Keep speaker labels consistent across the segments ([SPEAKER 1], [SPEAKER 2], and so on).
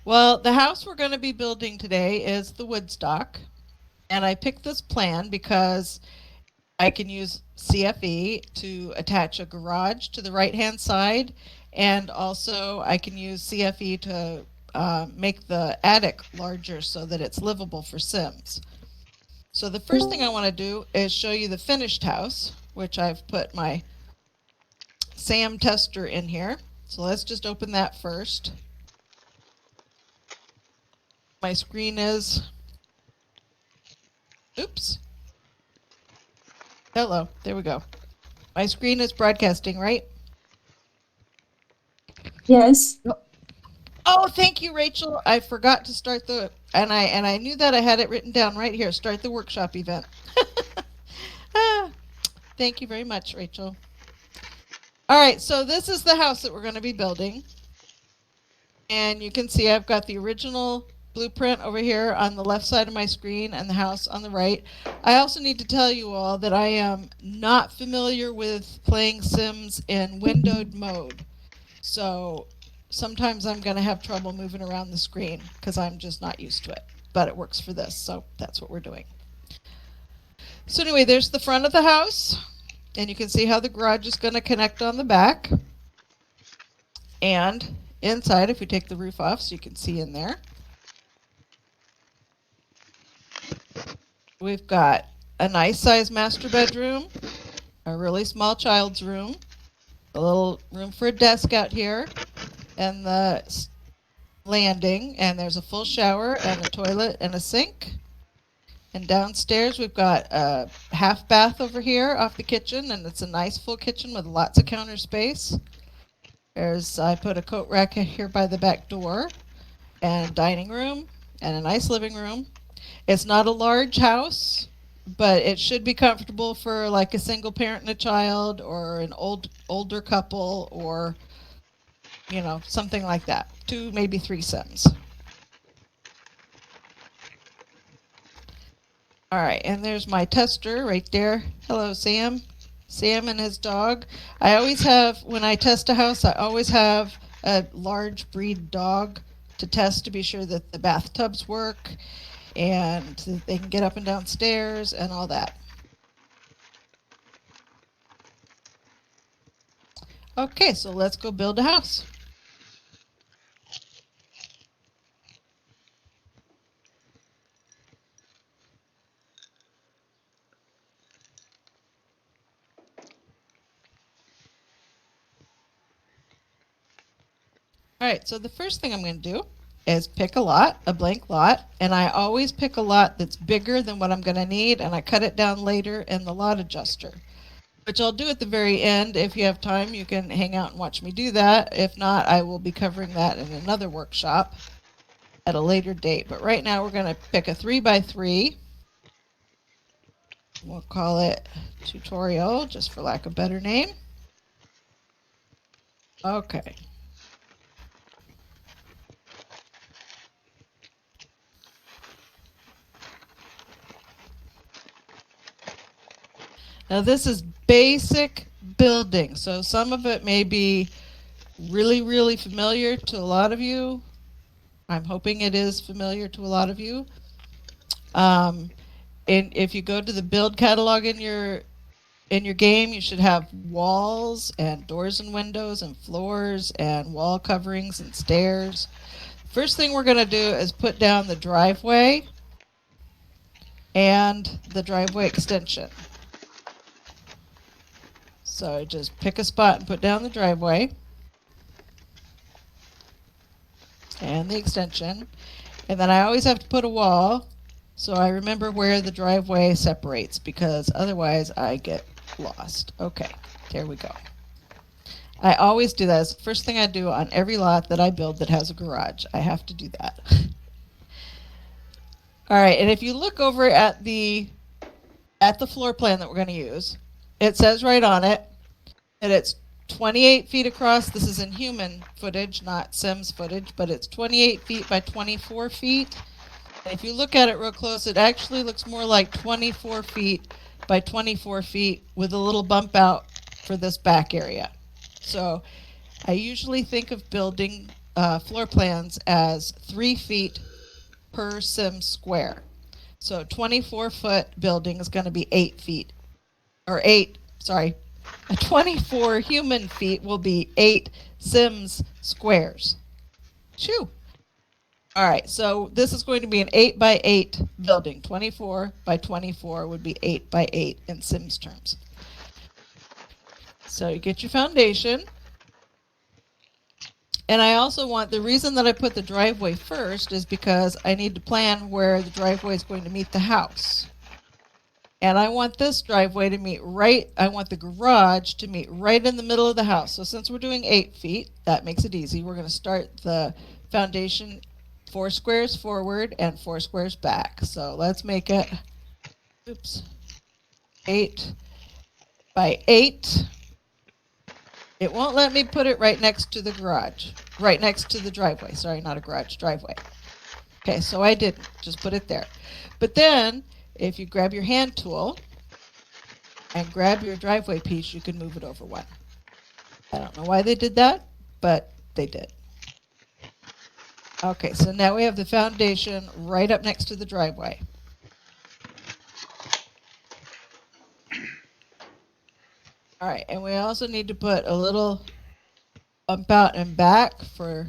[SPEAKER 1] Well, the house we're going to be building today is the woodstock. And I picked this plan because I can use CFE to attach a garage to the right-hand side, and also I can use CFE to make the attic larger so that it's livable for Sims. So the first thing I want to do is show you the finished house, which I've put my SAM tester in here. So let's just open that first. My screen is, oops. Hello, there we go. My screen is broadcasting, right?
[SPEAKER 2] Yes.
[SPEAKER 1] Oh, thank you, Rachel. I forgot to start and I knew that I had it written down right here. Start the workshop event. Thank you very much, Rachel. All right, so this is the house that we're going to be building. And you can see I've got the original blueprint over here on the left side of my screen and the house on the right. I also need to tell you all that I am not familiar with playing Sims in windowed mode. So sometimes I'm going to have trouble moving around the screen because I'm just not used to it. But it works for this, so that's what we're doing. So anyway, there's the front of the house. And you can see how the garage is going to connect on the back. And inside, if we take the roof off so you can see in there, we've got a nice size master bedroom, a really small child's room, a little room for a desk out here, and the landing, and there's a full shower and a toilet and a sink. And downstairs we've got a half bath over here off the kitchen, and it's a nice full kitchen with lots of counter space. I put a coat rack here by the back door, and a dining room, and a nice living room. It's not a large house, but it should be comfortable for like a single parent and a child, or an older couple, or something like that. 2, maybe 3 Sims. All right, and there's my tester right there. Hello, Sam. Sam and his dog. I always have, when I test a house, I always have a large breed dog to test to be sure that the bathtubs work and that they can get up and down stairs and all that. Okay, so let's go build a house. All right, so the first thing I'm going to do is pick a blank lot, and I always pick a lot that's bigger than what I'm going to need, and I cut it down later in the lot adjuster, which I'll do at the very end. If you have time, you can hang out and watch me do that. If not, I will be covering that in another workshop at a later date. But right now we're going to pick a 3x3. We'll call it tutorial, just for lack of a better name. Okay. Now this is basic building, so some of it may be really, really familiar to a lot of you. I'm hoping it is familiar to a lot of you. And if you go to the build catalog in your game, you should have walls and doors and windows and floors and wall coverings and stairs. First thing we're going to do is put down the driveway and the driveway extension. So just pick a spot and put down the driveway and the extension. And then I always have to put a wall so I remember where the driveway separates, because otherwise I get lost. Okay, there we go. I always do that. It's the first thing I do on every lot that I build that has a garage. I have to do that. All right, and if you look over at the floor plan that we're going to use, it says right on it that it's 28 feet across. This is in human footage, not Sims footage, but it's 28 feet by 24 feet. And if you look at it real close, it actually looks more like 24 feet by 24 feet with a little bump out for this back area. So I usually think of building floor plans as 3 feet per sim square. So 24-foot building is going to be 8 feet, or 8, sorry, a 24 human feet will be 8 sims squares. Shoo. All right, so this is going to be an 8 by 8 building. 24 by 24 would be 8 by 8 in Sims terms. So you get your foundation. And I also want, the reason that I put the driveway first is because I need to plan where the driveway is going to meet the house. And I want this driveway to meet right, I want the garage to meet right in the middle of the house. So since we're doing 8 feet, that makes it easy. We're going to start the foundation 4 squares forward and 4 squares back. So let's make it, 8 by 8. It won't let me put it right next to the garage, right next to the driveway. Sorry, not a garage, driveway. Okay, so I didn't, just put it there. But then, if you grab your hand tool and grab your driveway piece, you can move it over one. I don't know why they did that, but they did. Okay, so now we have the foundation right up next to the driveway. All right, and we also need to put a little bump out and back for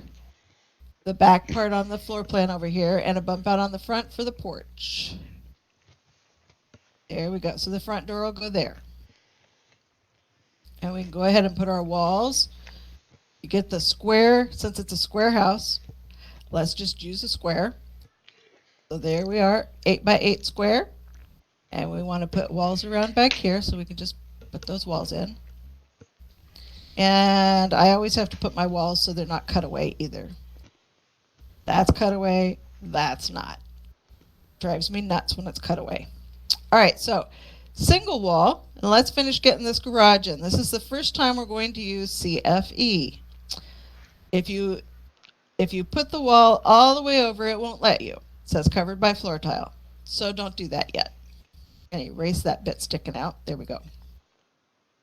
[SPEAKER 1] the back part on the floor plan over here, and a bump out on the front for the porch. There we go. So the front door will go there. And we can go ahead and put our walls. You get the square, since it's a square house, let's just use a square. So there we are, 8 by 8 square. And we want to put walls around back here, so we can just put those walls in. And I always have to put my walls so they're not cut away either. That's cut away, that's not. Drives me nuts when it's cut away. All right, so single wall, and let's finish getting this garage in. This is the first time we're going to use CFE. If you put the wall all the way over, it won't let you. It says covered by floor tile. So don't do that yet. And erase that bit sticking out. There we go.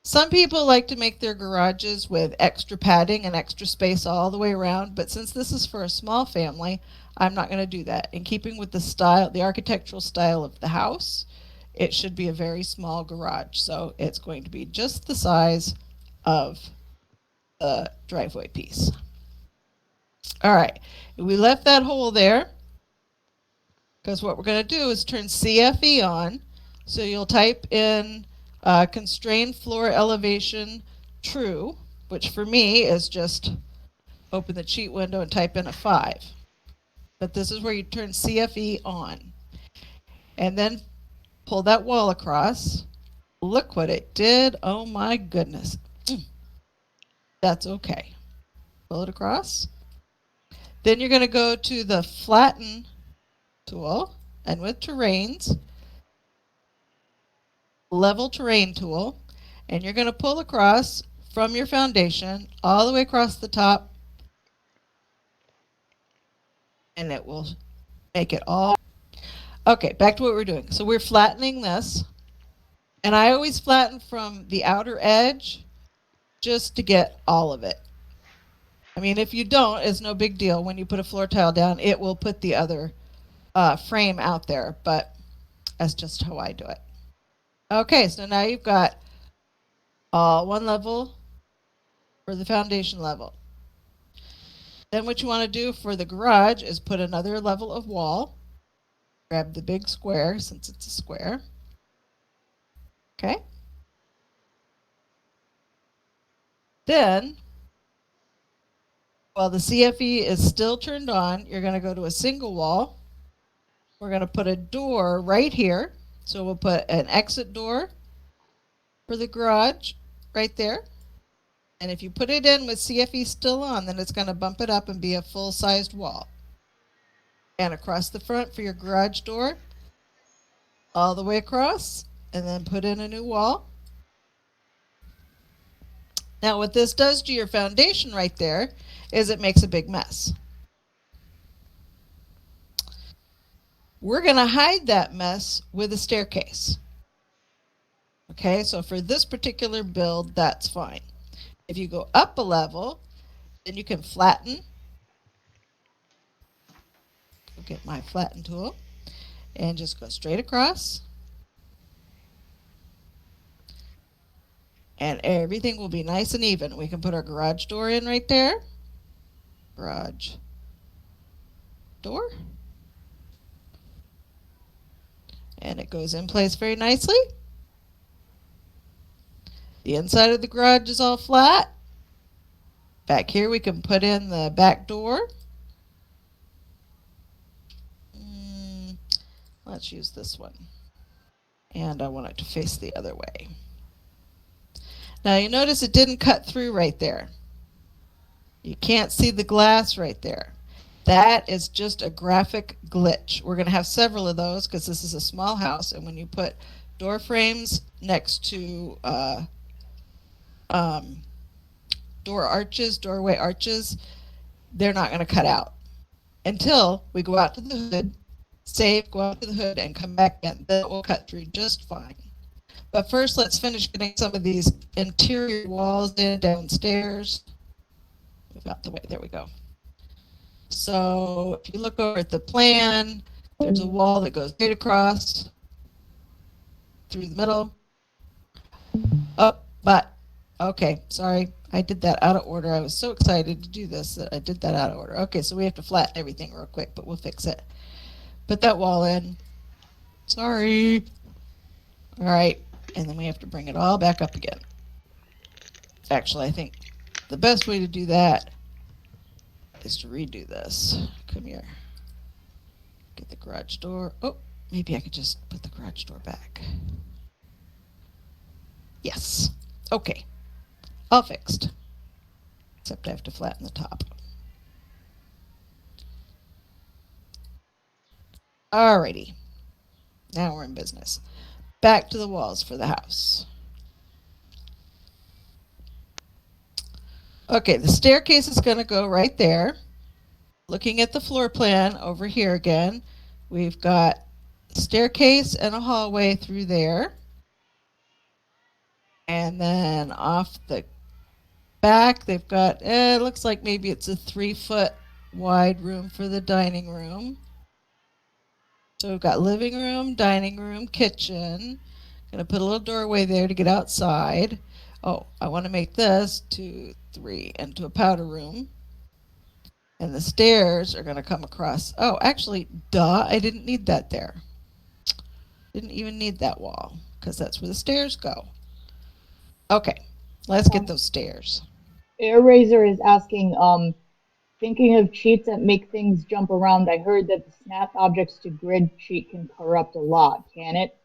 [SPEAKER 1] Some people like to make their garages with extra padding and extra space all the way around, but since this is for a small family, I'm not going to do that. In keeping with the style, the architectural style of the house, it should be a very small garage. So it's going to be just the size of the driveway piece. All right, we left that hole there because what we're going to do is turn CFE on. So you'll type in constrained floor elevation true, which for me is just open the cheat window and type in a 5. But this is where you turn CFE on. And then pull that wall across. Look what it did. Oh my goodness. That's okay. Pull it across. Then you're going to go to the flatten tool, and with terrains, level terrain tool, and you're going to pull across from your foundation all the way across the top, and it will make it all. Okay, back to what we're doing. So we're flattening this, and I always flatten from the outer edge just to get all of it. I mean, if you don't, it's no big deal. When you put a floor tile down, it will put the other frame out there, but that's just how I do it. Okay, so now you've got one level for the foundation level. Then what you want to do for the garage is put another level of wall. Grab the big square since it's a square. Okay. Then, while the CFE is still turned on, you're going to go to a single wall. We're going to put a door right here. So we'll put an exit door for the garage right there. And if you put it in with CFE still on, then it's going to bump it up and be a full-sized wall. And across the front for your garage door, all the way across, and then put in a new wall. Now what this does to your foundation right there is it makes a big mess. We're going to hide that mess with a staircase. Okay, so for this particular build, that's fine. If you go up a level, then you can flatten get my flatten tool and just go straight across. And everything will be nice and even. We can put our garage door in right there. Garage door. And it goes in place very nicely. The inside of the garage is all flat. Back here we can put in the back door. Let's use this one. And I want it to face the other way. Now you notice it didn't cut through right there. You can't see the glass right there. That is just a graphic glitch. We're going to have several of those because this is a small house, and when you put door frames next to door arches, doorway arches, they're not going to cut out until we go out to the hood, save, go out to the hood, and come back in. Then it will cut through just fine. But first, let's finish getting some of these interior walls in downstairs. Move out the way. There we go. So if you look over at the plan, there's a wall that goes straight across through the middle. Oh, but, okay, sorry. I did that out of order. I was so excited to do this that I did that out of order. Okay, so we have to flatten everything real quick, but we'll fix it. Put that wall in. Sorry. All right, and then we have to bring it all back up again. Actually, I think the best way to do that is to redo this. Come here. Get the garage door. Oh, maybe I could just put the garage door back. Yes. Okay. All fixed. Except I have to flatten the top. Alrighty. Now we're in business. Back to the walls for the house. Okay, the staircase is going to go right there. Looking at the floor plan over here again, we've got a staircase and a hallway through there. And then off the back, they've got, it looks like maybe it's a 3-foot wide room for the dining room. So we've got living room, dining room, kitchen. Gonna put a little doorway there to get outside. Oh, I want to make this 2, 3 into a powder room. And the stairs are gonna come across. Oh, actually, duh, I didn't need that there. Didn't even need that wall because that's where the stairs go. Okay, let's get those stairs.
[SPEAKER 2] AirRaiser is asking, thinking of cheats that make things jump around, I heard that the snap objects to grid cheat can corrupt a lot. Can it?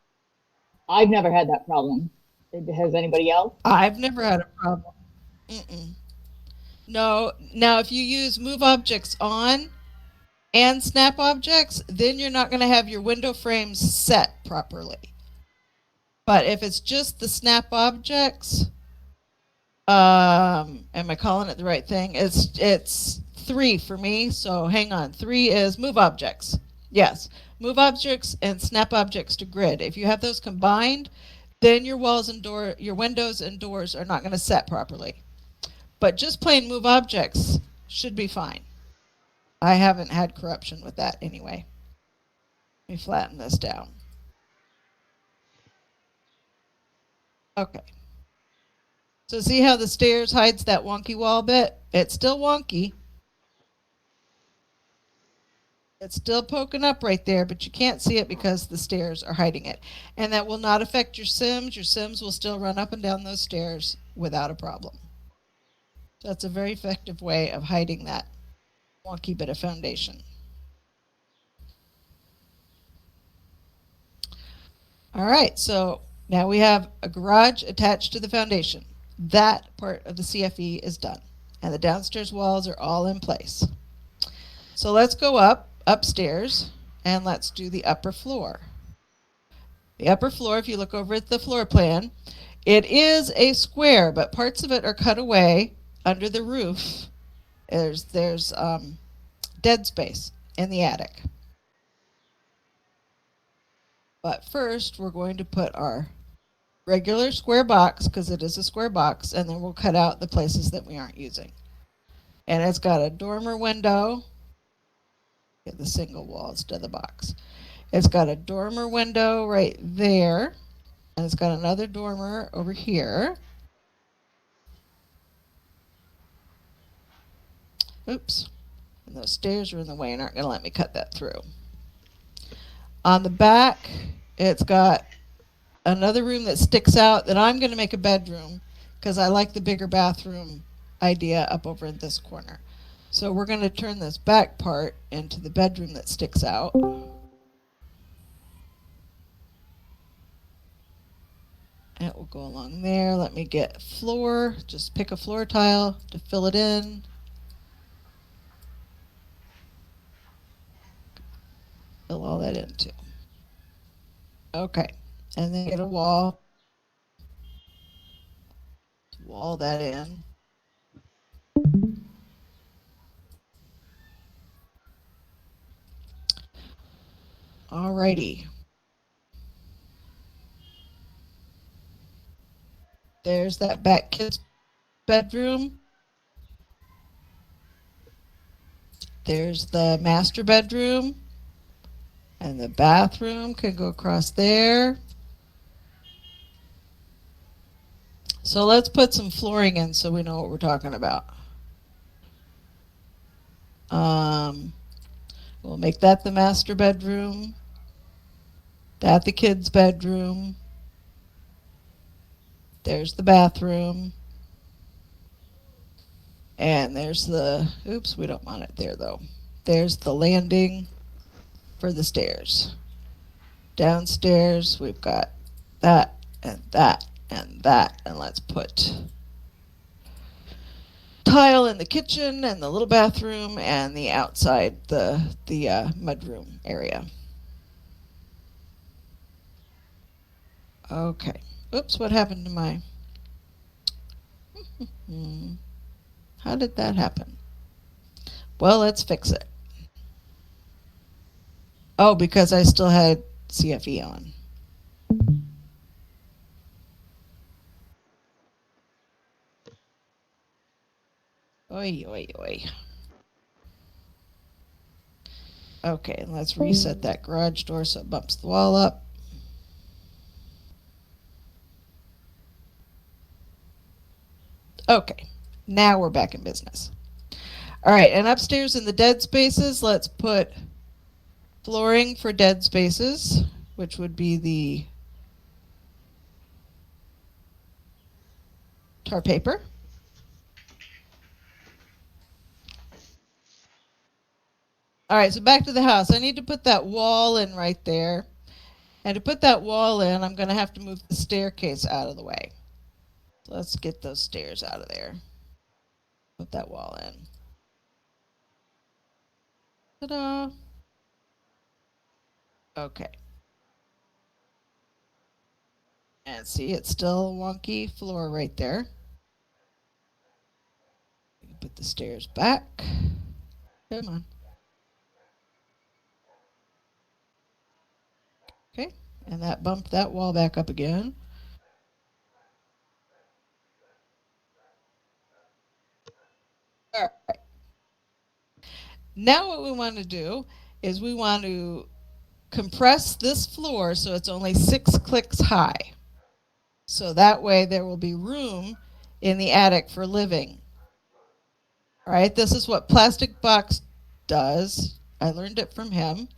[SPEAKER 2] I've never had that problem. Has anybody else?
[SPEAKER 1] I've never had a problem. No. Now, if you use move objects on and snap objects, then you're not going to have your window frames set properly. But if it's just the snap objects, am I calling it the right thing? It's 3 for me, so hang on. 3 is move objects. Yes, move objects and snap objects to grid. If you have those combined, then your walls and your windows and doors are not going to set properly. But just plain move objects should be fine. I haven't had corruption with that anyway. Let me flatten this down. Okay. So see how the stairs hides that wonky wall bit? It's still wonky. It's still poking up right there, but you can't see it because the stairs are hiding it. And that will not affect your Sims. Your Sims will still run up and down those stairs without a problem. So that's a very effective way of hiding that wonky bit of foundation. All right, so now we have a garage attached to the foundation. That part of the CFE is done, and the downstairs walls are all in place. So let's go upstairs, and let's do the upper floor. The upper floor, if you look over at the floor plan, it is a square, but parts of it are cut away under the roof. There's dead space in the attic. But first, we're going to put our regular square box, because it is a square box, and then we'll cut out the places that we aren't using. And it's got a dormer window. the single wall instead of the box. It's got a dormer window right there, and it's got another dormer over here. Oops. And those stairs are in the way and aren't going to let me cut that through. On the back, it's got another room that sticks out that I'm going to make a bedroom because I like the bigger bathroom idea up over in this corner. So we're going to turn this back part into the bedroom that sticks out. It will go along there. Let me get floor. Just pick a floor tile to fill it in. Fill all that in too. Okay. And then get a wall. Wall that in. Alrighty. There's that back kid's bedroom. There's the master bedroom. And the bathroom can go across there. So let's put some flooring in so we know what we're talking about. We'll make that the master bedroom. That the kid's bedroom. There's the bathroom. And there's the, oops, we don't want it there though. There's the landing for the stairs. Downstairs, we've got that and that and that. And let's put tile in the kitchen and the little bathroom and the outside, the mudroom area. Okay. Oops, what happened to my... How did that happen? Well, let's fix it. Oh, because I still had CFE on. Oi, oi, oi. Okay, let's reset that garage door so it bumps the wall up. Okay, now we're back in business. All right, and upstairs in the dead spaces, let's put flooring for dead spaces, which would be the tar paper. All right, so back to the house. I need to put that wall in right there. And to put that wall in, I'm going to have to move the staircase out of the way. So let's get those stairs out of there. Put that wall in. Ta-da! Okay. And see, it's still wonky floor right there. Put the stairs back. Come on. Okay, and that bumped that wall back up again. All right. Now what we want to do is we want to compress this floor so it's only 6 clicks high. So that way there will be room in the attic for living. All right, this is what Plastic Box does. I learned it from him.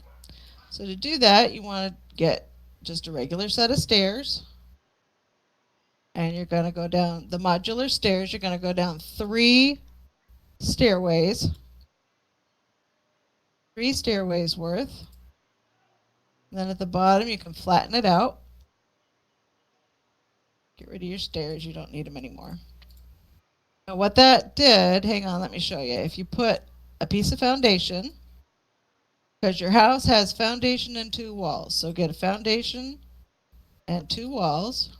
[SPEAKER 1] So to do that, you want to get just a regular set of stairs. And you're going to go down the modular stairs. You're going to go down 3 stairways. 3 stairways worth. And then at the bottom, you can flatten it out. Get rid of your stairs. You don't need them anymore. Now what that did, hang on, let me show you. If you put a piece of foundation, because your house has foundation and 2 walls. So get a foundation and 2 walls.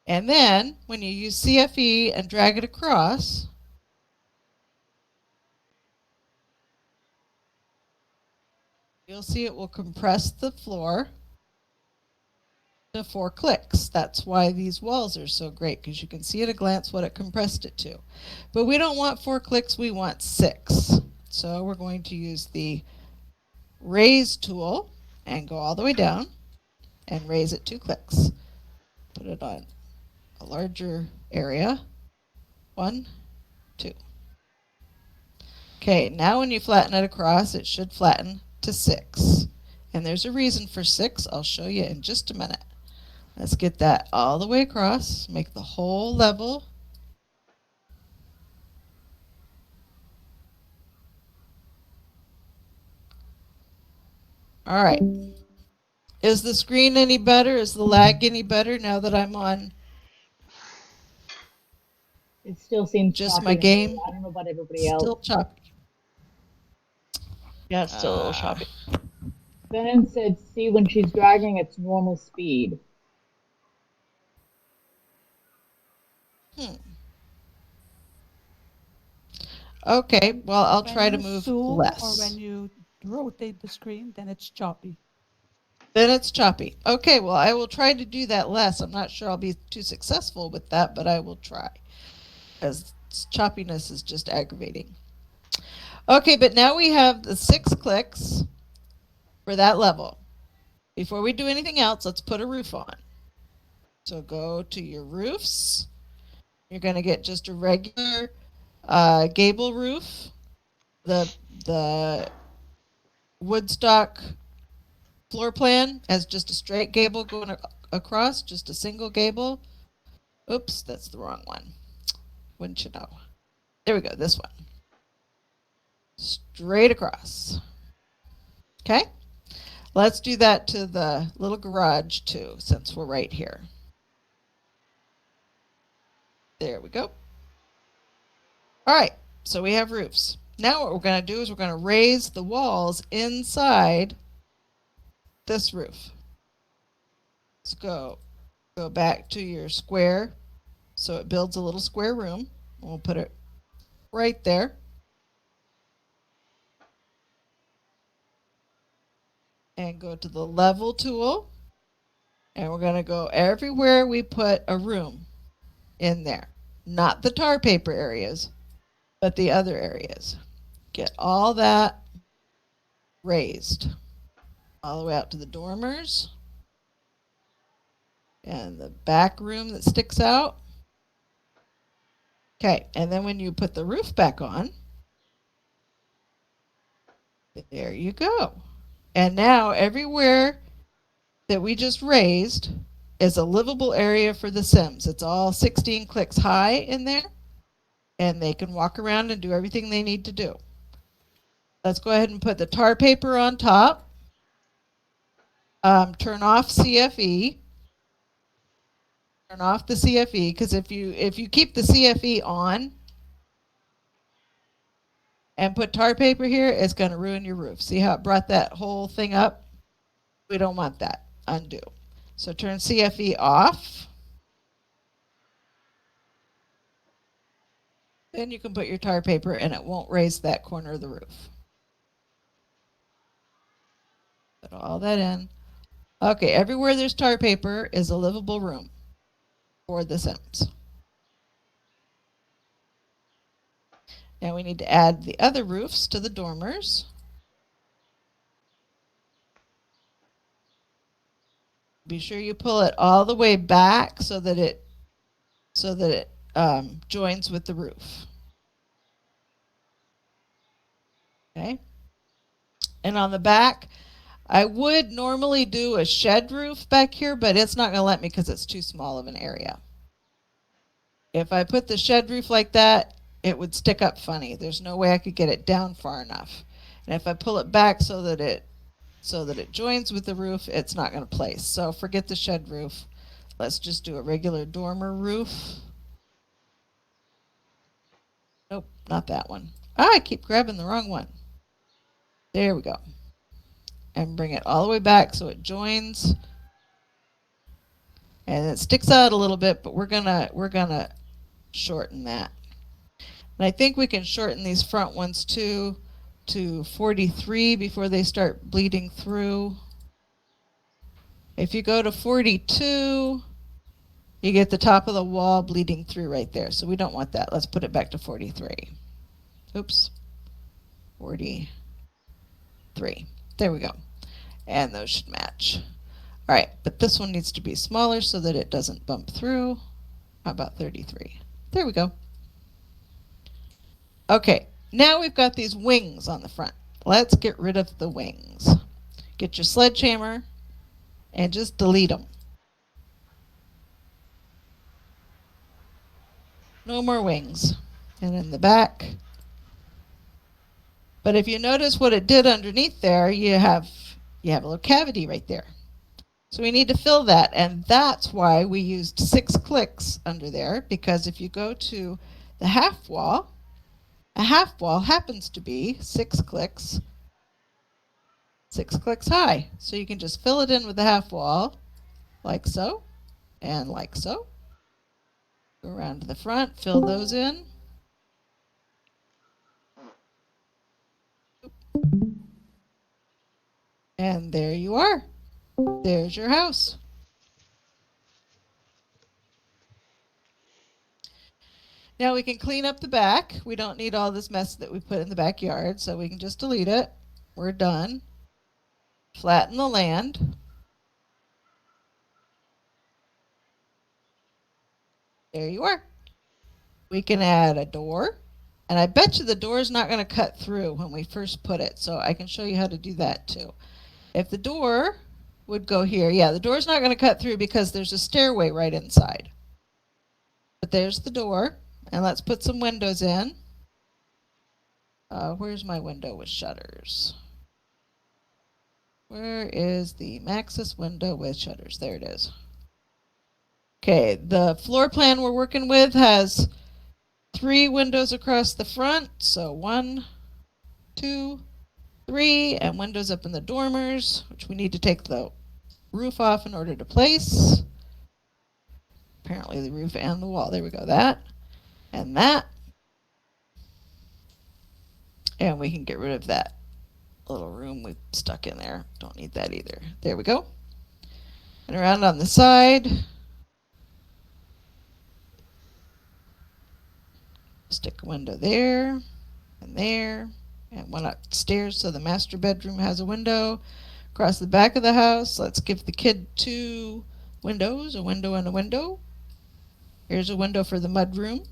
[SPEAKER 1] And then when you use CFE and drag it across, you'll see it will compress the floor to 4 clicks. That's why these walls are so great, because you can see at a glance what it compressed it to. But we don't want 4 clicks, we want 6. So we're going to use the raise tool and go all the way down and raise it 2 clicks. Put it on a larger area. 1, 2. Okay, now when you flatten it across, it should flatten to 6. And there's a reason for 6. I'll show you in just a minute. Let's get that all the way across. Make the whole level. All right. Is the screen any better? Is the lag any better now that I'm on
[SPEAKER 2] It still seems
[SPEAKER 1] just
[SPEAKER 2] choppy
[SPEAKER 1] my
[SPEAKER 2] to me.
[SPEAKER 1] game?
[SPEAKER 2] I don't know about everybody else.
[SPEAKER 1] Still choppy.
[SPEAKER 3] Yeah, it's still a little choppy.
[SPEAKER 2] Ben said, see when she's dragging its normal speed.
[SPEAKER 1] Okay, well, I'll
[SPEAKER 4] When
[SPEAKER 1] try to
[SPEAKER 4] you
[SPEAKER 1] move
[SPEAKER 4] zoom
[SPEAKER 1] less.
[SPEAKER 4] or when you rotate the screen, then it's choppy.
[SPEAKER 1] Then it's choppy. Okay, well, I will try to do that less. I'm not sure I'll be too successful with that, but I will try. Because choppiness is just aggravating. Okay, but now we have the 6 clicks for that level. Before we do anything else, let's put a roof on. So go to your roofs. You're going to get just a regular gable roof. The Woodstock floor plan as just a straight gable going across, just a single gable. Oops, that's the wrong one. Wouldn't you know? There we go, this one. Straight across. Okay? Let's do that to the little garage too, since we're right here. There we go. All right, so we have roofs. Now what we're going to do is we're going to raise the walls inside this roof. Let's go back to your square so it builds a little square room. We'll put it right there. And go to the level tool. And we're going to go everywhere we put a room in there. Not the tar paper areas, but the other areas. Get all that raised. All the way out to the dormers. And the back room that sticks out. Okay, and then when you put the roof back on, there you go. And now everywhere that we just raised is a livable area for the Sims. It's all 16 clicks high in there, and they can walk around and do everything they need to do. Let's go ahead and put the tar paper on top. Turn off CFE. Turn off the CFE, because if you keep the CFE on and put tar paper here, it's going to ruin your roof. See how it brought that whole thing up? We don't want that. Undo. So turn CFE off. Then you can put your tar paper and it won't raise that corner of the roof. Put all that in. Okay, everywhere there's tar paper is a livable room for the Sims. Now we need to add the other roofs to the dormers. Be sure you pull it all the way back so that it joins with the roof. Okay. And on the back, I would normally do a shed roof back here, but it's not going to let me because it's too small of an area. If I put the shed roof like that, it would stick up funny. There's no way I could get it down far enough. And if I pull it back so that it joins with the roof, it's not going to place. So forget the shed roof. Let's just do a regular dormer roof. Nope, not that one. I keep grabbing the wrong one. There we go. And bring it all the way back so it joins. And it sticks out a little bit, but we're gonna shorten that. And I think we can shorten these front ones too to 43 before they start bleeding through. If you go to 42, you get the top of the wall bleeding through right there. So we don't want that. Let's put it back to 43. Oops. 43. There we go. And those should match. All right, but this one needs to be smaller so that it doesn't bump through. How about 33? There we go. Okay, now we've got these wings on the front. Let's get rid of the wings. Get your sledgehammer and just delete them. No more wings. And in the back. But if you notice what it did underneath there, you have a little cavity right there. So we need to fill that, and that's why we used 6 clicks under there, because if you go to the half wall, a half wall happens to be 6 clicks high. So you can just fill it in with the half wall, like so, and like so. Go around to the front, fill those in. And there you are. There's your house. Now we can clean up the back. We don't need all this mess that we put in the backyard, so we can just delete it. We're done. Flatten the land. There you are. We can add a door. And I bet you the door is not going to cut through when we first put it, so I can show you how to do that too. If the door would go here, yeah, the door's not going to cut through because there's a stairway right inside. But there's the door, and let's put some windows in. Where's my window with shutters? Where is the Maxis window with shutters? There it is. Okay, the floor plan we're working with has 3 windows across the front. So 1, 2, 3, and windows up in the dormers, which we need to take the roof off in order to place. Apparently the roof and the wall. There we go. That and that. And we can get rid of that little room we stuck in there. Don't need that either. There we go. And around on the side. Stick a window there and one upstairs so the master bedroom has a window. Across the back of the house, let's give the kid 2 windows, a window and a window. Here's a window for the mud room.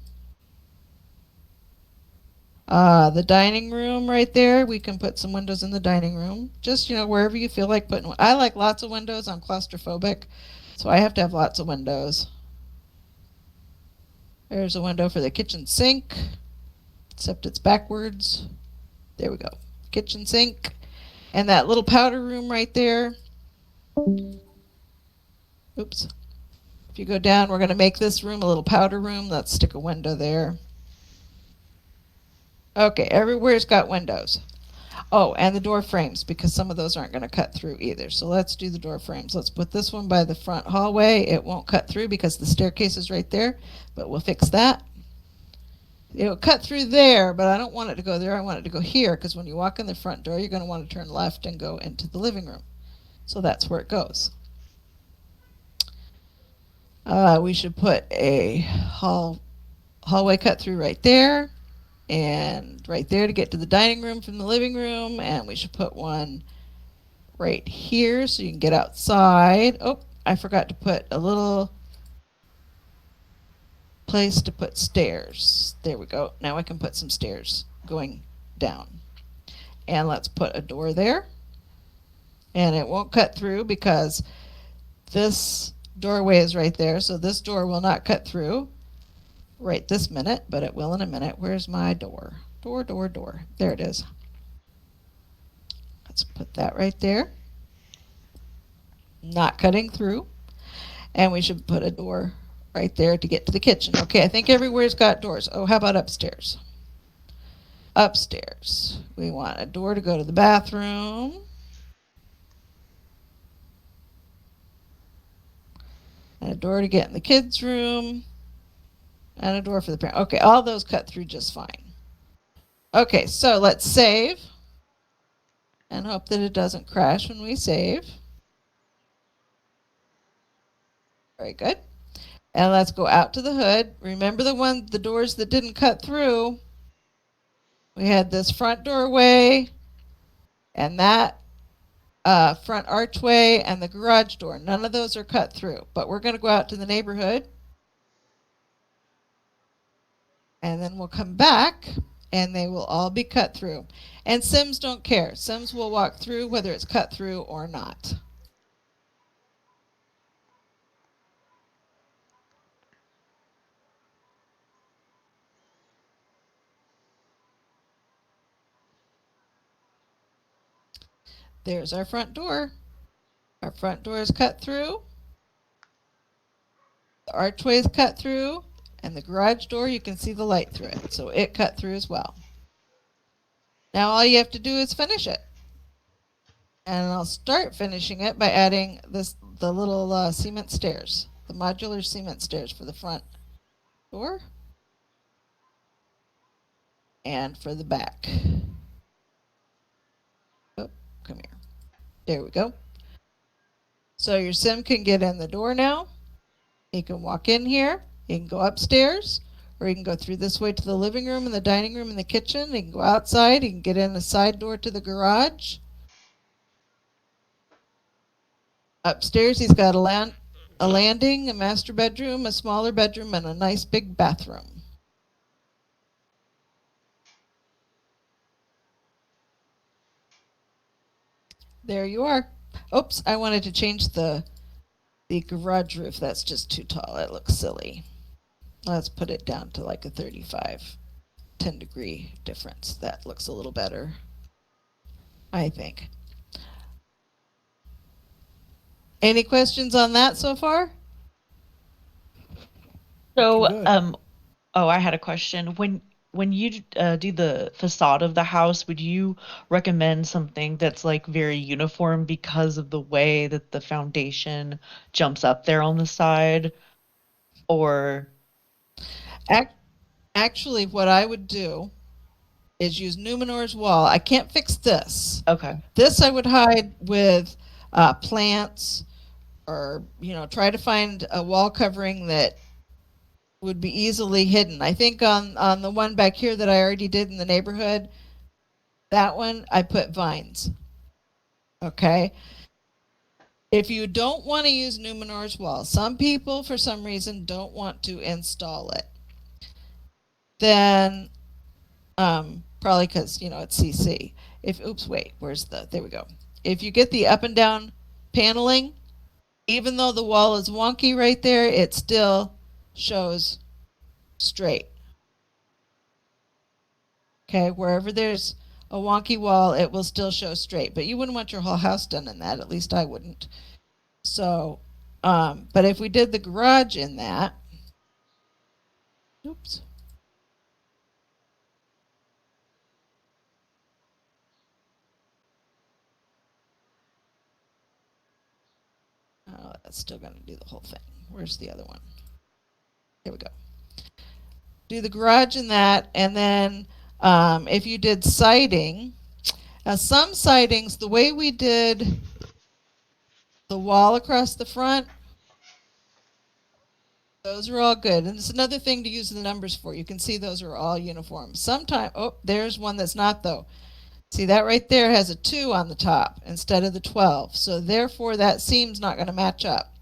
[SPEAKER 1] The dining room right there, we can put some windows in the dining room. Just, wherever you feel like putting. I like lots of windows. I'm claustrophobic, so I have to have lots of windows. There's a window for the kitchen sink, except it's backwards. There we go. Kitchen sink. And that little powder room right there. Oops. If you go down, we're going to make this room a little powder room. Let's stick a window there. Okay, everywhere's got windows. Oh, and the door frames, because some of those aren't going to cut through either. So let's do the door frames. Let's put this one by the front hallway. It won't cut through because the staircase is right there, but we'll fix that. It'll cut through there, but I don't want it to go there. I want it to go here, because when you walk in the front door, you're going to want to turn left and go into the living room. So that's where it goes. We should put a hallway cut through right there. And right there to get to the dining room from the living room. And we should put one right here so you can get outside. Oh, I forgot to put a little place to put stairs. There we go. Now I can put some stairs going down. And let's put a door there. And it won't cut through because this doorway is right there. So this door will not cut through right this minute, but it will in a minute. Where's my door? Door. There it is. Let's put that right there. Not cutting through. And we should put a door right there to get to the kitchen. Okay, I think everywhere's got doors. Oh, how about upstairs? Upstairs. We want a door to go to the bathroom. And a door to get in the kids' room. And a door for the parent. Okay, all those cut through just fine. Okay, so let's save. And hope that it doesn't crash when we save. Very good. And let's go out to the hood. Remember the doors that didn't cut through. We had this front doorway and that front archway and the garage door. None of those are cut through, but we're going to go out to the neighborhood and then we'll come back and they will all be cut through. And Sims don't care. Sims will walk through whether it's cut through or not. There's our front door. Our front door is cut through. The archway is cut through. And the garage door, you can see the light through it. So it cut through as well. Now all you have to do is finish it. And I'll start finishing it by adding the little cement stairs. The modular cement stairs for the front door. And for the back. Oh, come here. There we go. So your sim can get in the door now. He can walk in here. He can go upstairs. Or he can go through this way to the living room and the dining room and the kitchen. He can go outside. He can get in a side door to the garage. Upstairs he's got a landing, a master bedroom, a smaller bedroom, and a nice big bathroom. There you are. Oops, I wanted to change the garage roof. That's just too tall. It looks silly. Let's put it down to like a 35, 10-degree difference. That looks a little better, I think. Any questions on that so far?
[SPEAKER 3] So,
[SPEAKER 4] Good.
[SPEAKER 3] I had a question. When you do the facade of the house, would you recommend something that's like very uniform because of the way that the foundation jumps up there on the side? Or
[SPEAKER 1] Actually, what I would do is use Numenor's wall. I can't fix this.
[SPEAKER 3] okay.
[SPEAKER 1] This I would hide with plants, or try to find a wall covering that would be easily hidden. I think on the one back here that I already did in the neighborhood, that one I put vines. Okay. If you don't want to use Numenor's wall, some people for some reason don't want to install it, then probably because it's CC. There we go. If you get the up and down paneling, even though the wall is wonky right there, it still shows straight. Okay, wherever there's a wonky wall, it will still show straight. But you wouldn't want your whole house done in that. At least I wouldn't. So, but if we did the garage in that, oops. Oh, that's still going to do the whole thing. Where's the other one? Here we go. Do the garage in that, and then if you did siding, now some sidings, the way we did the wall across the front, those are all good. And it's another thing to use the numbers for. You can see those are all uniform. Sometimes, there's one that's not though. See, that right there has a 2 on the top instead of the 12. So therefore, that seam's not going to match up.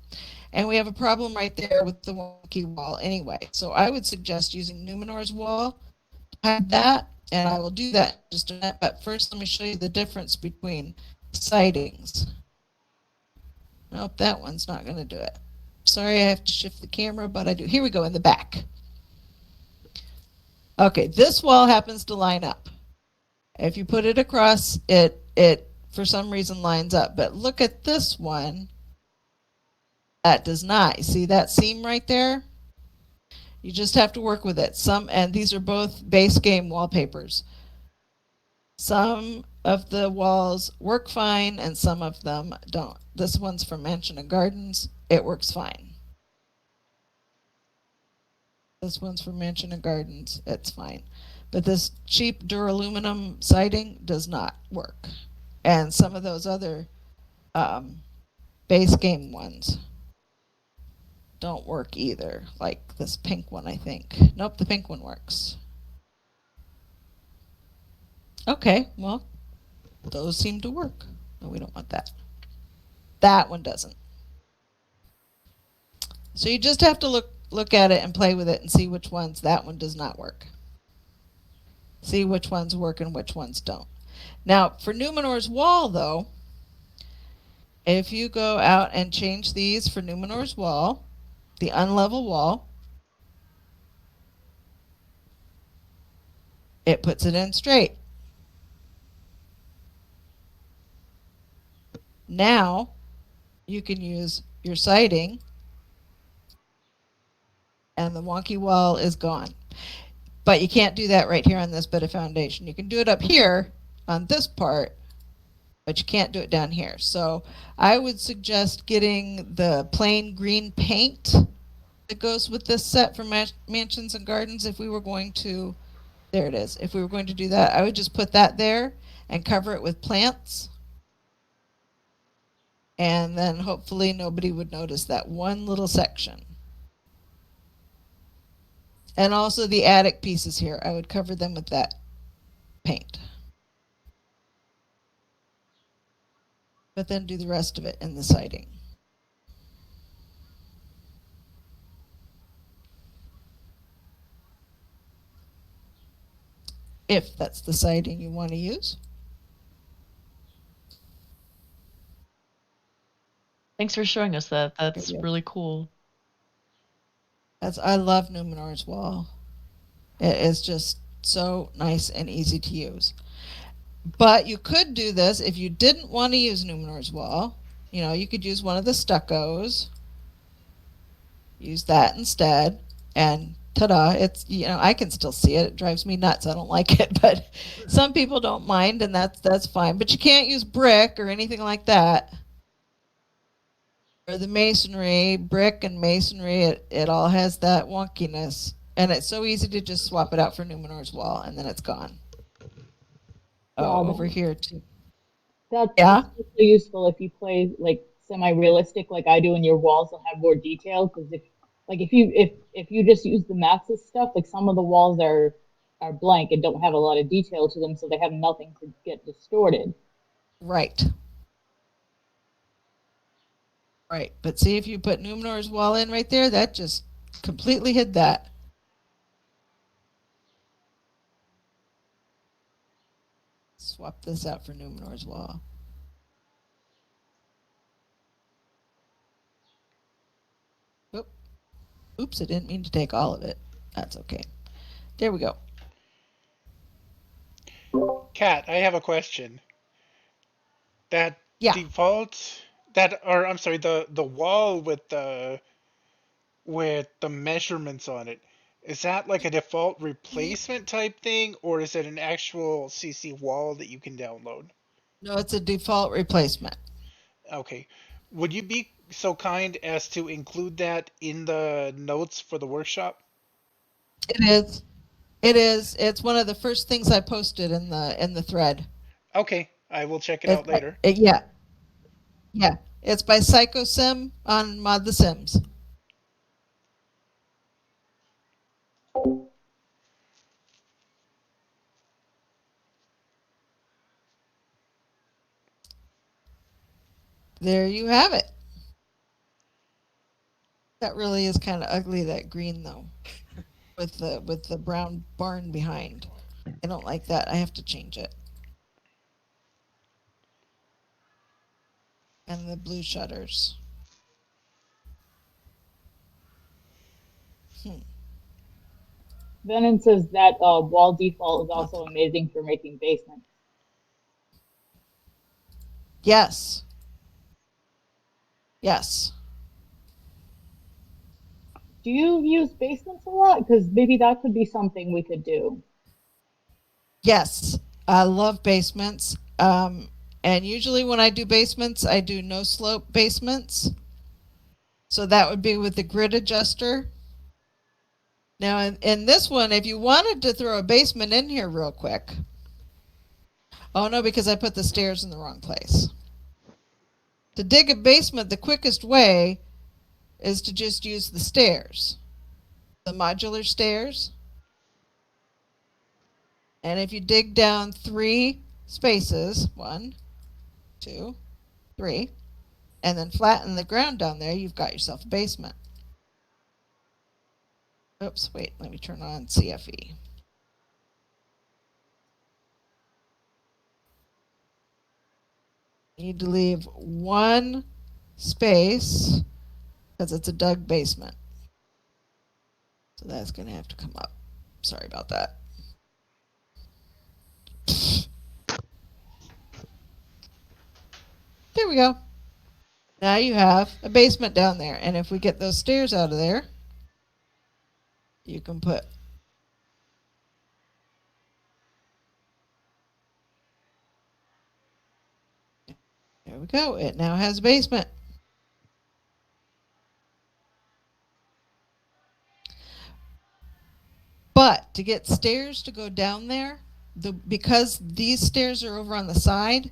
[SPEAKER 1] And we have a problem right there with the wonky wall anyway. So I would suggest using Numenor's wall to hide that. And I will do that in just a minute. But first, let me show you the difference between sidings. Nope, that one's not going to do it. Sorry, I have to shift the camera, but I do. Here we go in the back. Okay, this wall happens to line up. If you put it across, it for some reason lines up. But look at this one. That does not. You see that seam right there? You just have to work with it. And these are both base game wallpapers. Some of the walls work fine and some of them don't. This one's from Mansion and Gardens. It works fine. This one's from Mansion and Gardens. It's fine. But this cheap duraluminum siding does not work. And some of those other base game ones don't work either. Like this pink one, I think. Nope, the pink one works. Okay, well, those seem to work. No, we don't want that. That one doesn't. So you just have to look at it and play with it and see which ones that one does not work. See which ones work and which ones don't. Now, for Numenor's Wall, though, if you go out and change these for Numenor's Wall, the unlevel wall, it puts it in straight. Now, you can use your siding, and the wonky wall is gone. But you can't do that right here on this bit of foundation. You can do it up here on this part, but you can't do it down here. So I would suggest getting the plain green paint that goes with this set for mansions and gardens. If we were going to, there it is. If we were going to do that, I would just put that there and cover it with plants. And then hopefully nobody would notice that one little section. And also the attic pieces here, I would cover them with that paint. But then do the rest of it in the siding. If that's the siding you want to use.
[SPEAKER 3] Thanks for showing us that. That's really cool.
[SPEAKER 1] I love Numenor's Wall. It is just so nice and easy to use. But you could do this if you didn't want to use Numenor's Wall. You know, you could use one of the stuccos. Use that instead. And ta-da, it's, you know, I can still see it. It drives me nuts. I don't like it, but some people don't mind, and that's fine. But you can't use brick or anything like that. Or the masonry, brick and masonry, it all has that wonkiness. And it's so easy to just swap it out for Numenor's Wall, and then it's gone. Oh, over here too.
[SPEAKER 2] That's especially useful if you play like semi-realistic, like I do, and your walls will have more detail. Because if you just use the Maxis stuff, like some of the walls are blank and don't have a lot of detail to them, so they have nothing to get distorted.
[SPEAKER 1] Right. Right, but see if you put Numenor's Wall in right there, that just completely hid that. Swap this out for Numenor's Wall. Oops, I didn't mean to take all of it. That's okay. There we go.
[SPEAKER 5] Kat, I have a question. That default, I'm sorry, the wall with the measurements on it, is that like a default replacement type thing, or is it an actual CC wall that you can download?
[SPEAKER 1] No, it's a default replacement.
[SPEAKER 5] Okay. Would you be so kind as to include that in the notes for the workshop?
[SPEAKER 1] It is. It is. It's one of the first things I posted in the thread.
[SPEAKER 5] Okay, I will check it out later.
[SPEAKER 1] Yeah. Yeah. It's by PsychoSim on Mod the Sims. There you have it. That really is kind of ugly, that green though, with the brown barn behind. I don't like that. I have to change it. And the blue shutters.
[SPEAKER 2] Venom says that wall default is also amazing for making basements.
[SPEAKER 1] Yes. Yes.
[SPEAKER 2] Do you use basements a lot? Because maybe that could be something we could do.
[SPEAKER 1] Yes, I love basements. And usually when I do basements, I do no slope basements. So that would be with the grid adjuster. Now in this one, if you wanted to throw a basement in here real quick. Oh no, because I put the stairs in the wrong place. To dig a basement, the quickest way is to just use the stairs. The modular stairs. And if you dig down 3 spaces, 1, 2, 3, and then flatten the ground down there, you've got yourself a basement. Oops, wait, let me turn on CFE. You need to leave 1 space because it's a dug basement. So that's going to have to come up. Sorry about that. There we go. Now you have a basement down there. And if we get those stairs out of there, you can put there we go. It now has a basement. But to get stairs to go down there, because these stairs are over on the side,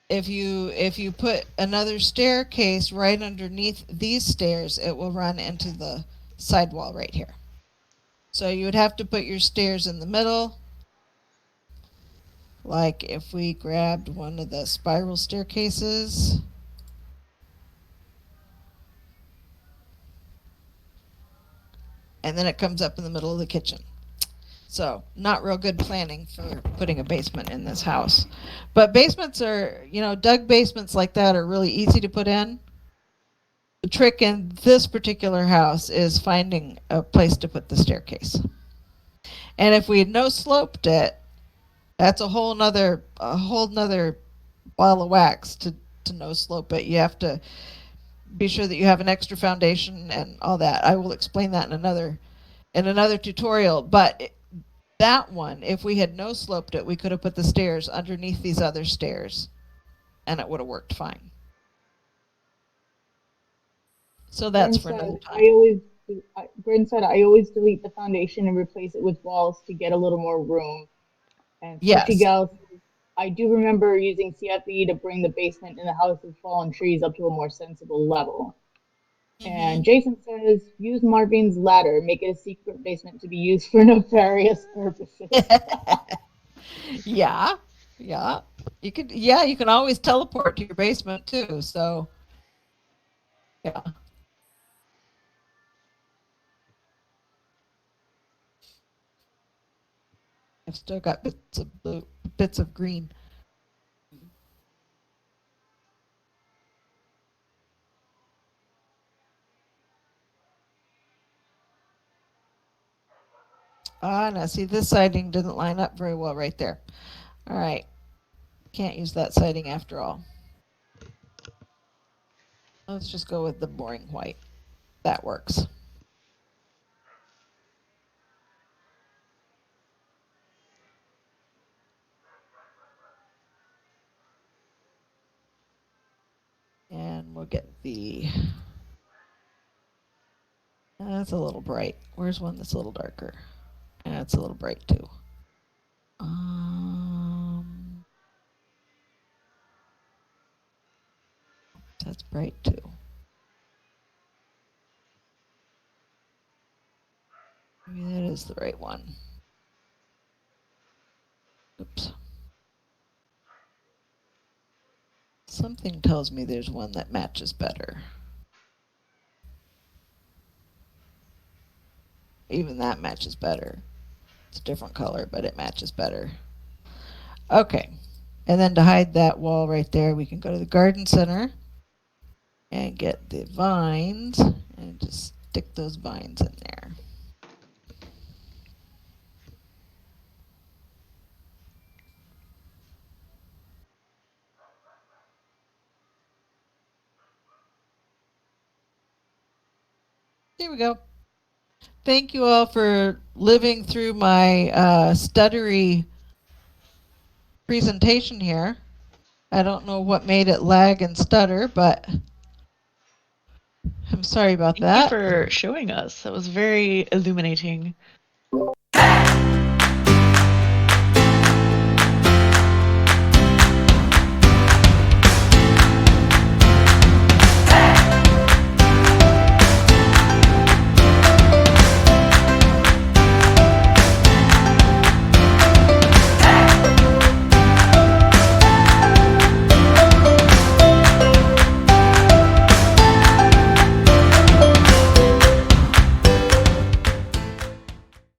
[SPEAKER 1] if you put another staircase right underneath these stairs, it will run into the sidewall right here. So you would have to put your stairs in the middle. Like if we grabbed one of the spiral staircases. And then it comes up in the middle of the kitchen. So not real good planning for putting a basement in this house. But basements are, dug basements like that are really easy to put in. The trick in this particular house is finding a place to put the staircase. And if we had no sloped it, that's a whole nother ball of wax to no slope it. You have to be sure that you have an extra foundation and all that. I will explain that in another tutorial. But that one, if we had no sloped it, we could have put the stairs underneath these other stairs, and it would have worked fine. So that's for another time.
[SPEAKER 2] Bryn said I always delete the foundation and replace it with walls to get a little more room. And
[SPEAKER 1] Yes.
[SPEAKER 2] Gal says, I do remember using CFE to bring the basement in the house of fallen trees up to a more sensible level. Mm-hmm. And Jason says, use Marvine's ladder, make it a secret basement to be used for nefarious purposes.
[SPEAKER 1] Yeah. You can always teleport to your basement too, so yeah. I've still got bits of blue, bits of green. Now see, this siding didn't line up very well right there. All right. Can't use that siding after all. Let's just go with the boring white. That works. And we'll get the... That's a little bright. Where's one that's a little darker? That's a little bright too. That's bright too. Maybe that is the right one. Oops. Something tells me there's one that matches better. Even that matches better. It's a different color, but it matches better. Okay. And then to hide that wall right there, we can go to the garden center and get the vines and just stick those vines in there. There we go. Thank you all for living through my stuttery presentation here. I don't know what made it lag and stutter, but I'm sorry about that.
[SPEAKER 3] Thank you for showing us. That was very illuminating.